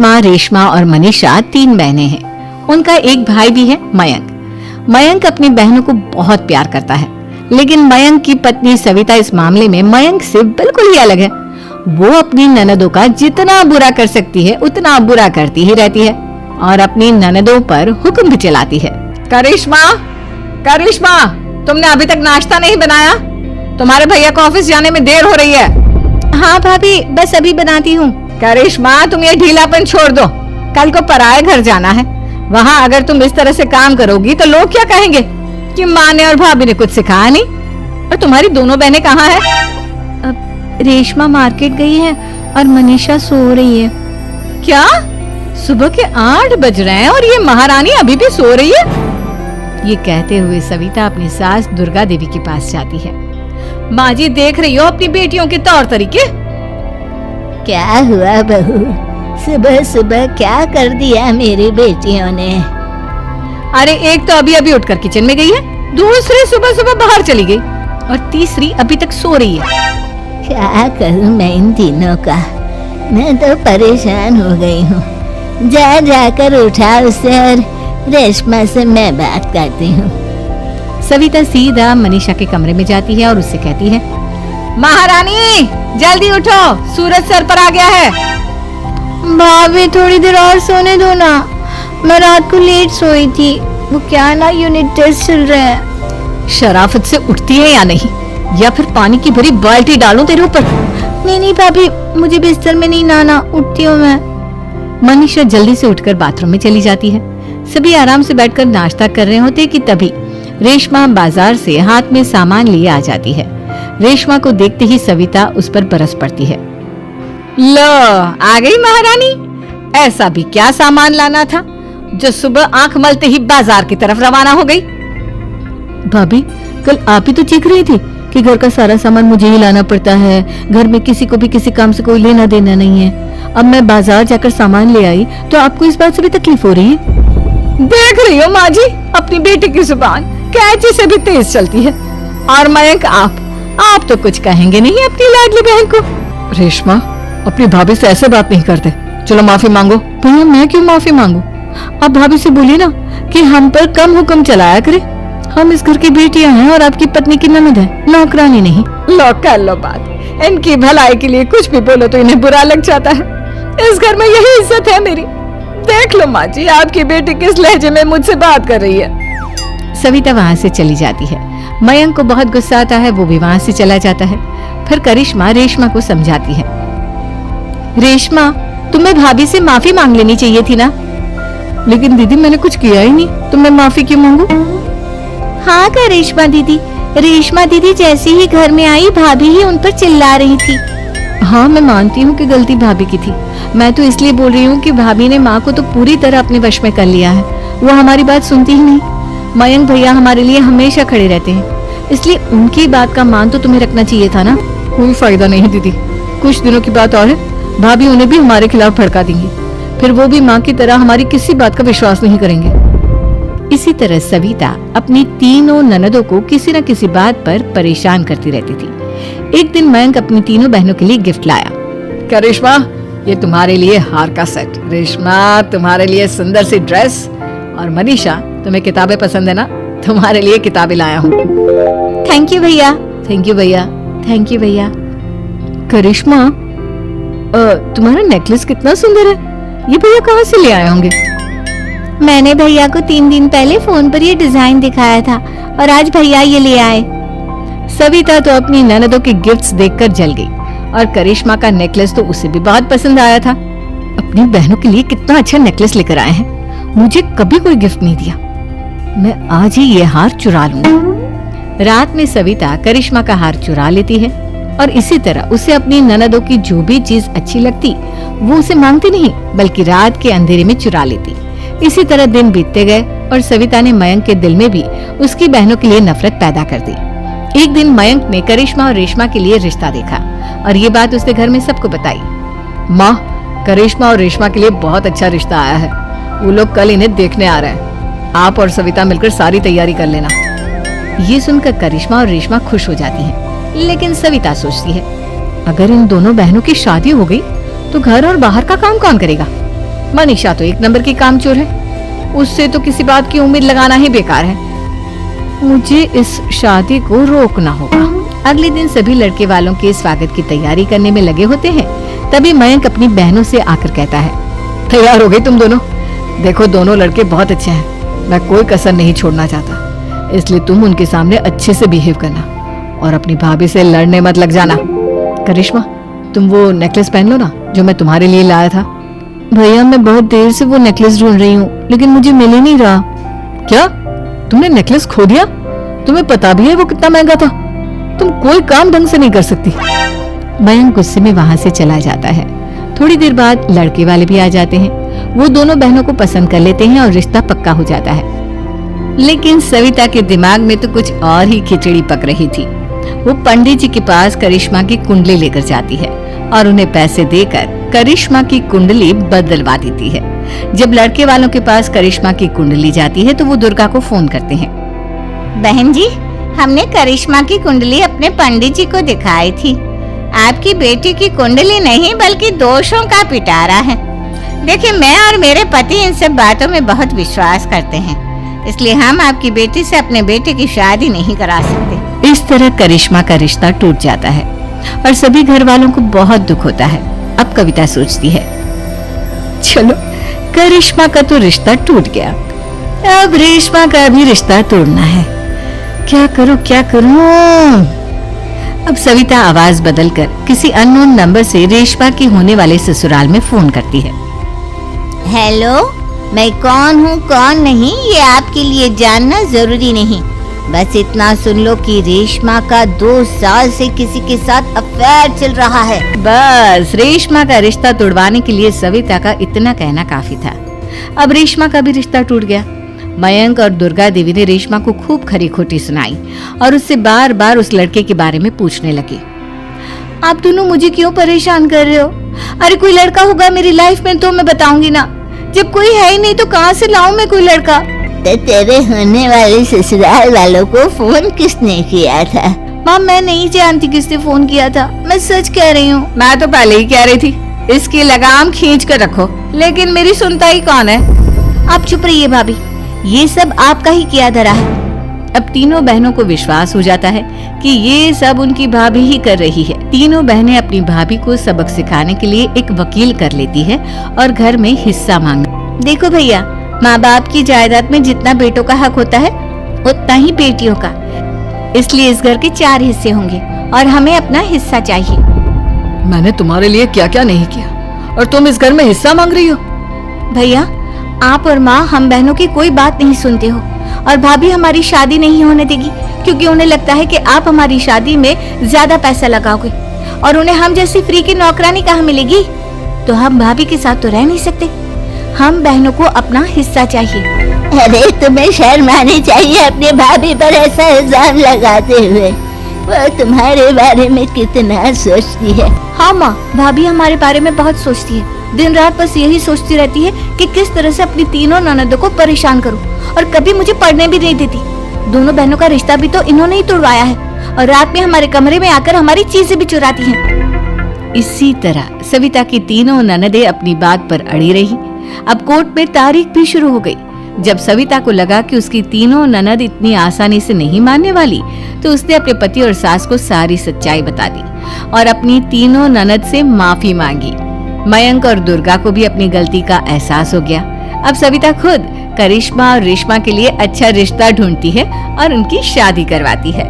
माँ रेशमा और मनीषा 3 बहनें हैं। उनका एक भाई भी है, मयंक। मयंक अपनी बहनों को बहुत प्यार करता है, लेकिन मयंक की पत्नी सविता इस मामले में मयंक से बिल्कुल ही अलग है। वो अपनी ननदों का जितना बुरा कर सकती है उतना बुरा करती ही रहती है और अपनी ननदों पर हुक्म भी चलाती है। करिश्मा, करिश्मा, तुमने अभी तक नाश्ता नहीं बनाया? तुम्हारे भैया को ऑफिस जाने में देर हो रही है। हाँ भाभी, बस अभी बनाती हूँ। करिश्मा, तुम ये ढीलापन छोड़ दो। कल को पराये घर जाना है। वहाँ अगर तुम इस तरह से काम करोगी तो लोग क्या कहेंगे कि माँ ने और भाभी ने कुछ सिखाया नहीं। और तुम्हारी दोनों बहनें कहाँ हैं? रेशमा मार्केट गई है और मनीषा सो रही है। क्या? सुबह के 8 बज रहे हैं और ये महारानी अभी भी सो रही है? ये कहते हुए सविता अपनी सास दुर्गा देवी के पास जाती है। माँ जी, देख रही हो अपनी बेटियों के तौर तरीके? क्या हुआ बहू, सुबह सुबह क्या कर दिया मेरी बेटियों ने? अरे एक तो अभी अभी उठकर किचन में गई है, दूसरी सुबह सुबह बाहर चली गई और तीसरी अभी तक सो रही है। क्या करूं मैं इन तीनों का, मैं तो परेशान हो गई हूँ। जा जाकर उठा उसे और रेशमा से मैं बात करती हूँ। सविता सीधा मनीषा के कमरे में जाती है और उससे कहती है, महारानी जल्दी उठो, सूरज सर पर आ गया है। भाभी थोड़ी देर और सोने दो ना, मैं रात को लेट सोई थी। वो क्या ना यूनिट टेस्ट चल रहे हैं। शराफत से उठती है या नहीं, या फिर पानी की भरी बाल्टी डालूं तेरे ऊपर? नहीं भाभी, मुझे बिस्तर में नहीं नहाना, उठती हूँ मैं। मनीषा जल्दी से उठकर बाथरूम में चली जाती है। सभी आराम से बैठकर नाश्ता कर रहे होते कि तभी रेशमा बाजार से हाथ में सामान लिए आ जाती है। रेशमा को देखते ही सविता उस पर बरस पड़ती है। लो, आ गई महारानी। ऐसा भी क्या सामान लाना था जो सुबह आंख मलते ही बाजार की तरफ रवाना हो गई? भाभी, कल आप ही तो चीख रही थी कि घर का सारा सामान मुझे ही लाना पड़ता है, घर में किसी को भी किसी काम से कोई लेना देना नहीं है। अब मैं बाजार जाकर सामान ले आई तो आपको इस बात से भी तकलीफ हो रही है? देख रही हो माँ जी, अपनी बेटी की जुबान कैंची से भी तेज चलती है। और मयंक, आप तो कुछ कहेंगे नहीं अपनी लाडली बहन को। रेशमा, अपनी भाभी से ऐसे बात नहीं करते। चलो माफी मांगो। भैया, मैं क्यों माफी मांगू? आप भाभी से बोलिए ना कि हम पर कम हुक्म चलाया करे। हम इस घर की बेटियां हैं और आपकी पत्नी की ननद है, नौकरानी नहीं। लो कर लो बात। इनकी भलाई के लिए कुछ भी बोलो तो इन्हें बुरा लग जाता है। इस घर में यही इज्जत है मेरी। देख लो माँ जी, आपकी बेटी किस लहजे में मुझसे बात कर रही है। सविता वहाँ से चली जाती है। मयंक को बहुत गुस्सा आता है, वो भी वहाँ से चला जाता है। फिर करिश्मा रेशमा को समझाती है। रेशमा, तुम्हें भाभी से माफी मांग लेनी चाहिए थी ना। लेकिन दीदी, मैंने कुछ किया ही नहीं, तो मैं माफी क्यों मांगू? हाँ का रेशमा दीदी, रेशमा दीदी जैसे ही घर में आई भाभी ही उन पर चिल्ला रही थी। हाँ, मैं मानती हूँ कि गलती भाभी की थी। मैं तो इसलिए बोल रही हूँ कि भाभी ने माँ को तो पूरी तरह अपने वश में कर लिया है। वो हमारी बात सुनती ही नहीं। मयंक भैया हमारे लिए हमेशा खड़े रहते हैं, इसलिए उनकी बात का मान तो तुम्हें रखना चाहिए था ना। कोई फायदा नहीं दीदी, कुछ दिनों की बात और है, भाभी उन्हें भी हमारे खिलाफ भड़का देंगी। फिर वो भी माँ की तरह हमारी किसी बात का विश्वास नहीं करेंगे। इसी तरह सविता अपनी तीनों ननदों को किसी न किसी बात पर परेशान करती रहती थी। एक दिन मयंक अपनी तीनों बहनों के लिए गिफ्ट लाया। क्या रेशमा, ये तुम्हारे लिए हार का सेट। रेशमा, तुम्हारे लिए सुंदर सी ड्रेस। और मनीषा, तुम्हें किताबें पसंद है ना, तुम्हारे लिए किताबें लाया हूँ। थैंक यू भैया। थैंक यू भैया। थैंक यू भैया। करिश्मा, तुम्हारा नेकलेस कितना सुंदर है। ये भैया कहाँ से ले आए होंगे? मैंने भैया को 3 दिन पहले फोन पर ये डिजाइन दिखाया था और आज भैया ये ले आए। सविता तो अपनी ननदों के गिफ्ट्स देखकर जल गई और करिश्मा का नेकलेस तो उसे भी बहुत पसंद आया था। अपनी बहनों के लिए कितना अच्छा नेकलेस लेकर आए हैं, मुझे कभी कोई गिफ्ट नहीं दिया। मैं आज ही ये हार चुरा लूंगी। रात में सविता करिश्मा का हार चुरा लेती है और इसी तरह उसे अपनी ननदों की जो भी चीज अच्छी लगती वो उसे मांगती नहीं, बल्कि रात के अंधेरे में चुरा लेती। इसी तरह दिन बीतते गए और सविता ने मयंक के दिल में भी उसकी बहनों के लिए नफरत पैदा कर दी। एक दिन मयंक ने करिश्मा और रेशमा के लिए रिश्ता देखा और ये बात उसने घर में सबको बताई। माँ, करिश्मा और रेशमा के लिए बहुत अच्छा रिश्ता आया है। वो लोग कल इन्हें देखने आ रहे हैं। आप और सविता मिलकर सारी तैयारी कर लेना। ये सुनकर करिश्मा और रेशमा खुश हो जाती हैं, लेकिन सविता सोचती है, अगर इन दोनों बहनों की शादी हो गई तो घर और बाहर का काम कौन करेगा? मनीषा तो एक नंबर की कामचोर है, उससे तो किसी बात की उम्मीद लगाना ही बेकार है। मुझे इस शादी को रोकना होगा। अगले दिन सभी लड़के वालों के स्वागत की तैयारी करने में लगे होते हैं। तभी मयंक अपनी बहनों से आकर कहता है, तैयार हो गई तुम दोनों? देखो दोनों लड़के बहुत अच्छे हैं, मैं कोई कसर नहीं छोड़ना चाहता, इसलिए तुम उनके सामने अच्छे से बिहेव करना और अपनी भाभी से लड़ने मत लग जाना। करिश्मा, तुम वो नेकलेस पहन लो ना जो मैं तुम्हारे लिए लाया था। भैया मैं बहुत देर से वो नेकलेस ढूंढ रही हूँ, लेकिन मुझे मिल ही नहीं रहा। क्या तुमने नेकलेस खो दिया? तुम्हें पता भी है वो कितना महंगा था? तुम कोई काम ढंग से नहीं कर सकती। मयंक गुस्से में वहां से चला जाता है। थोड़ी देर बाद लड़के वाले भी आ जाते हैं। वो दोनों बहनों को पसंद कर लेते हैं और रिश्ता पक्का हो जाता है। लेकिन सविता के दिमाग में तो कुछ और ही खिचड़ी पक रही थी। वो पंडित जी के पास करिश्मा की कुंडली लेकर जाती है और उन्हें पैसे देकर करिश्मा की कुंडली बदलवा देती है। जब लड़के वालों के पास करिश्मा की कुंडली जाती है तो वो दुर्गा को फोन करते हैं। बहन जी, हमने करिश्मा की कुंडली अपने पंडित जी को दिखाई थी। आपकी बेटी की कुंडली नहीं बल्कि दोषों का पिटारा है। देखिए, मैं और मेरे पति इन सब बातों में बहुत विश्वास करते हैं, इसलिए हम आपकी बेटी से अपने बेटे की शादी नहीं करा सकते। इस तरह करिश्मा का रिश्ता टूट जाता है और सभी घर वालों को बहुत दुख होता है। अब कविता सोचती है, चलो करिश्मा का तो रिश्ता टूट गया, अब रेशमा का भी रिश्ता तोड़ना है। क्या करूं क्या करूं? अब सविता आवाज बदलकर किसी अननोन नंबर से रेशमा के होने वाले ससुराल में फोन करती है। हेलो, मैं कौन हूँ कौन नहीं ये आपके लिए जानना जरूरी नहीं। बस इतना सुन लो कि रेशमा का 2 साल से किसी के साथ अफेयर चल रहा है। बस रेशमा का रिश्ता तोड़वाने के लिए सविता का इतना कहना काफी था। अब रेशमा का भी रिश्ता टूट गया। मयंक और दुर्गा देवी ने रेशमा को खूब खरी खोटी सुनाई और उससे बार बार उस लड़के के बारे में पूछने लगी। आप दोनों मुझे क्यों परेशान कर रहे हो? अरे कोई लड़का होगा मेरी लाइफ में तो मैं बताऊंगी ना, जब कोई है ही नहीं तो कहाँ से लाऊं मैं कोई लड़का? तो तेरे होने वाले ससुराल वालों को फोन किसने किया था? माँ मैं नहीं जानती किसने फोन किया था, मैं सच कह रही हूँ। मैं तो पहले ही कह रही थी इसकी लगाम खींच कर रखो, लेकिन मेरी सुनता ही कौन है। आप चुप रहिए भाभी, ये सब आपका ही किया धरा है। अब तीनों बहनों को विश्वास हो जाता है कि ये सब उनकी भाभी ही कर रही है। तीनों बहनें अपनी भाभी को सबक सिखाने के लिए एक वकील कर लेती है और घर में हिस्सा मांग। देखो भैया, माँ बाप की जायदाद में जितना बेटों का हक होता है उतना ही बेटियों का, इसलिए इस घर के 4 हिस्से होंगे और हमें अपना हिस्सा चाहिए। मैंने तुम्हारे लिए क्या क्या नहीं किया और तुम इस घर में हिस्सा मांग रही हो? भैया, आप और माँ हम बहनों की कोई बात नहीं सुनते हो और भाभी हमारी शादी नहीं होने देगी क्योंकि उन्हें लगता है कि आप हमारी शादी में ज्यादा पैसा लगाओगे और उन्हें हम जैसी फ्री की नौकरानी कहाँ मिलेगी। तो हम भाभी के साथ तो रह नहीं सकते, हम बहनों को अपना हिस्सा चाहिए। अरे तुम्हें शर्म आनी चाहिए अपने भाभी पर ऐसा इल्जाम लगाते हुए। वो तुम्हारे बारे में कितना सोचती है। हाँ माँ, भाभी हमारे बारे में बहुत सोचती है, दिन रात बस यही सोचती रहती है कि किस तरह से अपनी तीनों ननदों को परेशान करूं और कभी मुझे पढ़ने भी नहीं देती। दोनों बहनों का रिश्ता भी तो इन्होंने ही तोड़वाया है और रात में हमारे कमरे में आकर हमारी चीजें भी चुराती हैं। इसी तरह सविता की तीनों ननदें अपनी बात पर अड़ी रही। अब कोर्ट में तारीख भी शुरू हो गई। जब सविता को लगा कि उसकी तीनों ननद इतनी आसानी से नहीं मानने वाली, तो उसने अपने पति और सास को सारी सच्चाई बता दी और अपनी तीनों ननद से माफी मांगी। मयंक और दुर्गा को भी अपनी गलती का एहसास हो गया। अब सविता खुद करिश्मा और रेशमा के लिए अच्छा रिश्ता ढूंढती है और उनकी शादी करवाती है।